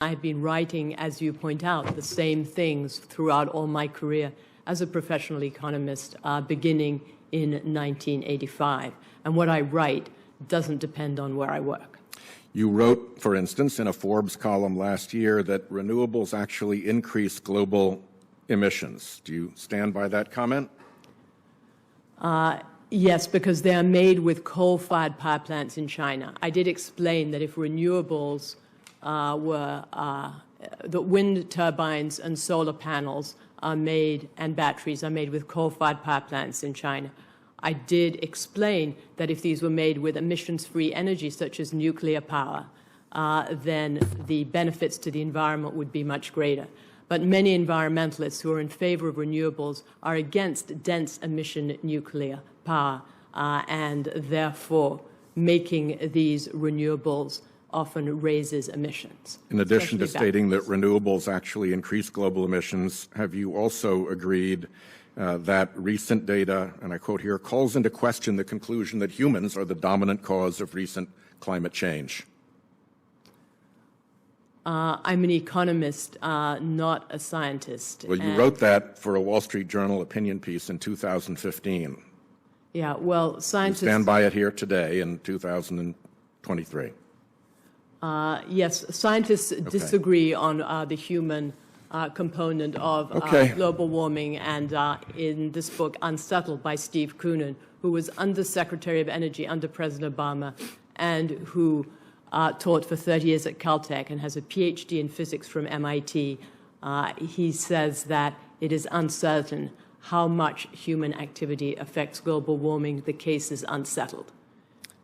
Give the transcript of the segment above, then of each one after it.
I've been writing, as you point out, the same things throughout all my career as a professional economist, beginning in 1985. And what I write doesn't depend on where I work. You wrote, for instance, in a Forbes column last year that renewables actually increase global emissions. Do you stand by that comment? Yes, because they are made with coal-fired power plants in China. I did explain that if renewables that wind turbines and solar panels are made, and batteries are made with coal-fired power plants in China. I did explain that if these were made with emissions-free energy, such as nuclear power, then the benefits to the environment would be much greater. But many environmentalists who are in favor of renewables are against dense emission nuclear power, and therefore making these renewables often raises emissions. In addition to stating that renewables actually increase global emissions, have you also agreed that recent data, and I quote here, calls into question the conclusion that humans are the dominant cause of recent climate change? I'm an economist, not a scientist. Well, you wrote that for a Wall Street Journal opinion piece in 2015. Yeah, well, scientists... You stand by it here today in 2023. Yes, scientists disagree on the human component of global warming, and in this book, Unsettled, by Steve Koonin, who was Undersecretary of Energy under President Obama and who taught for 30 years at Caltech and has a PhD in physics from MIT, he says that it is uncertain how much human activity affects global warming. The case is unsettled.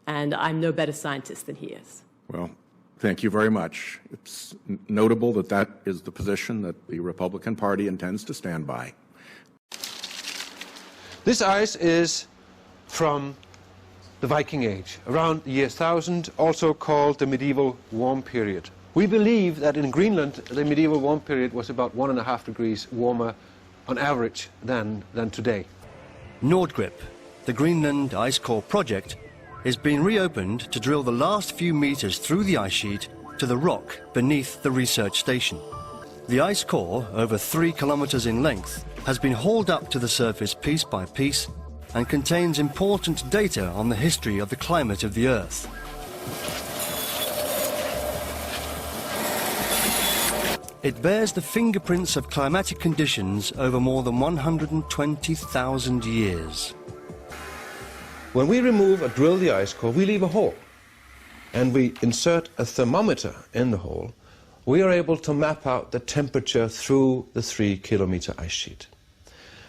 And I'm no better scientist than he is. Well, thank you very much. It's notable that that is the position that the Republican Party intends to stand by. This ice is from the Viking Age, around the year 1000, also called the medieval warm period. We believe that in Greenland, the medieval warm period was about 1.5 degrees warmer on average than today. Nordgrip, the Greenland ice core project, is being reopened to drill the last few meters through the ice sheet to the rock beneath the research station. The ice core, over 3 kilometers in length, has been hauled up to the surface piece by piece and contains important data on the history of the climate of the Earth. It bears the fingerprints of climatic conditions over more than 120,000 years. When we remove or drill the ice core, we leave a hole, and we insert a thermometer in the hole. We are able to map out the temperature through the 3-kilometer ice sheet.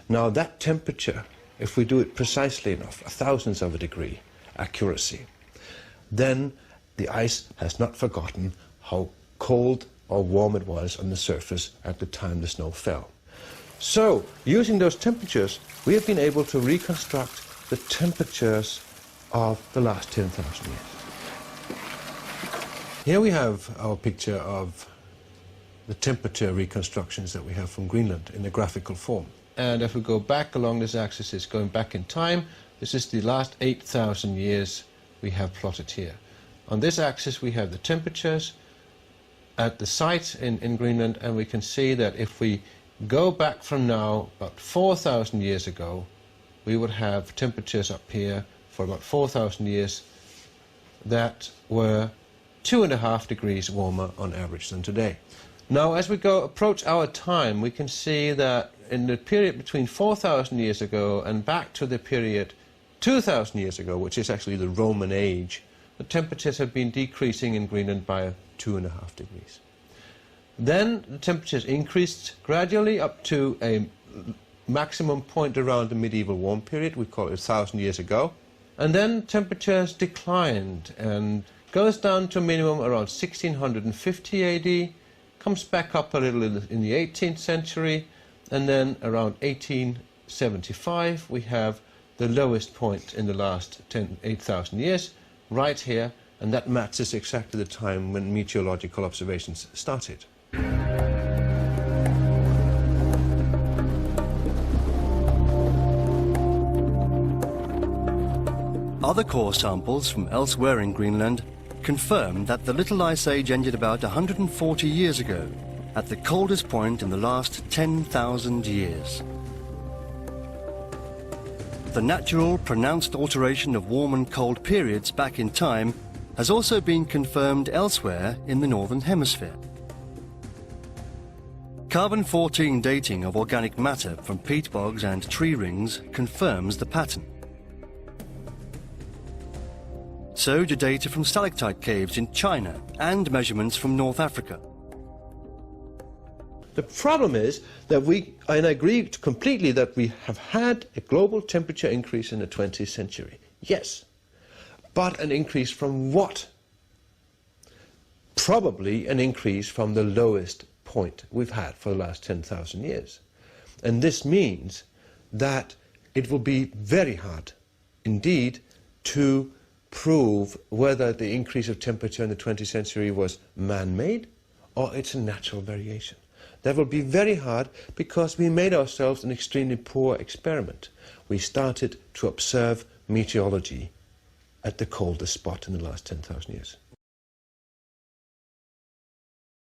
Now that temperature, if we do it precisely enough, a thousandth of a degree accuracy, then the ice has not forgotten how cold or warm it was on the surface at the time the snow fell. So, using those temperatures, we have been able to reconstruct the temperatures of the last 10,000 years. Here we have our picture of the temperature reconstructions that we have from Greenland in a graphical form. And if we go back along this axis, it's going back in time. This is the last 8,000 years we have plotted here. On this axis we have the temperatures at the site in Greenland, and we can see that if we go back from now about 4,000 years ago, we would have temperatures up here for about 4,000 years that were 2.5 degrees warmer on average than today. Now, as we approach our time, we can see that in the period between 4,000 years ago and back to the period 2,000 years ago, which is actually the Roman age, the temperatures have been decreasing in Greenland by 2.5 degrees. Then the temperatures increased gradually up to a maximum point around the medieval warm period, we call it 1,000 years ago. And then temperatures declined and goes down to a minimum around 1650 AD, comes back up a little in the 18th century, and then around 1875 we have the lowest point in the last 8,000 years, right here, and that matches exactly the time when meteorological observations started. Other core samples from elsewhere in Greenland confirmed that the Little Ice Age ended about 140 years ago, at the coldest point in the last 10,000 years. The natural, pronounced alteration of warm and cold periods back in time has also been confirmed elsewhere in the Northern Hemisphere. Carbon-14 dating of organic matter from peat bogs and tree rings confirms the pattern. So do data from stalactite caves in China and measurements from North Africa. The problem is that and I agree completely that we have had a global temperature increase in the 20th century. Yes. But an increase from what? Probably an increase from the lowest point we've had for the last 10,000 years. And this means that it will be very hard indeed to prove whether the increase of temperature in the 20th century was man-made or it's a natural variation. That will be very hard because we made ourselves an extremely poor experiment. We started to observe meteorology at the coldest spot in the last 10,000 years.